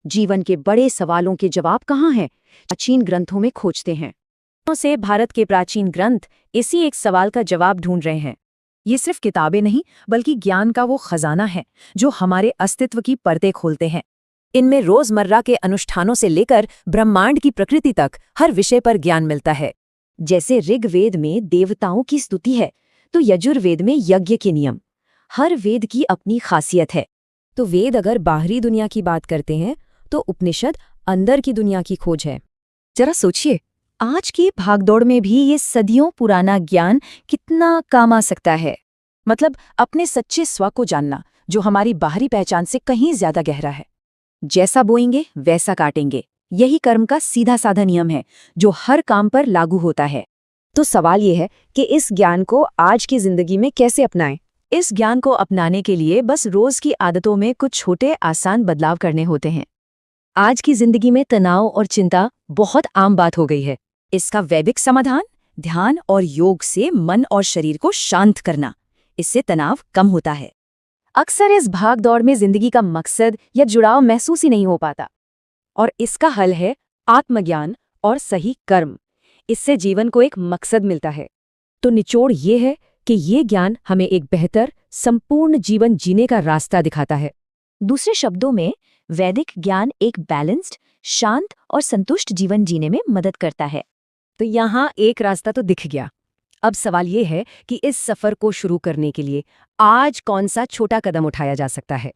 जीवन के बड़े सवालों के जवाब कहाँ हैं? प्राचीन ग्रंथों में खोजते हैं। से भारत के प्राचीन ग्रंथ इसी एक सवाल का जवाब ढूंढ रहे हैं। ये सिर्फ किताबें नहीं, बल्कि ज्ञान का वो खजाना है जो हमारे अस्तित्व की परतें खोलते हैं। इनमें रोजमर्रा के अनुष्ठानों से लेकर ब्रह्मांड की प्रकृति तक हर विषय पर ज्ञान मिलता है। जैसे ऋग्वेद में देवताओं की स्तुति है, तो यजुर्वेद में यज्ञ के नियम। हर वेद की अपनी खासियत है। तो वेद अगर बाहरी दुनिया की बात करते हैं, तो उपनिषद अंदर की दुनिया की खोज है। जरा सोचिए, आज की भागदौड़ में भी ये सदियों पुराना ज्ञान कितना काम आ सकता है। मतलब अपने सच्चे स्व को जानना, जो हमारी बाहरी पहचान से कहीं ज्यादा गहरा है। जैसा बोएंगे वैसा काटेंगे, यही कर्म का सीधा साधा नियम है जो हर काम पर लागू होता है। तो सवाल ये है कि इस ज्ञान को आज की जिंदगी में कैसे अपनाएं? इस ज्ञान को अपनाने के लिए बस रोज की आदतों में कुछ छोटे आसान बदलाव करने होते हैं। आज की जिंदगी में तनाव और चिंता बहुत आम बात हो गई है। इसका वैदिक समाधान ध्यान और योग से मन और शरीर को शांत करना। इससे तनाव कम होता है। अक्सर इस भाग दौड़ में जिंदगी का मकसद या जुड़ाव महसूस ही नहीं हो पाता, और इसका हल है आत्मज्ञान और सही कर्म। इससे जीवन को एक मकसद मिलता है। तो निचोड़ ये है कि ये ज्ञान हमें एक बेहतर, संपूर्ण जीवन जीने का रास्ता दिखाता है। दूसरे शब्दों में, वैदिक ज्ञान एक बैलेंस्ड, शांत और संतुष्ट जीवन जीने में मदद करता है। तो यहाँ एक रास्ता तो दिख गया। अब सवाल ये है कि इस सफर को शुरू करने के लिए आज कौन सा छोटा कदम उठाया जा सकता है।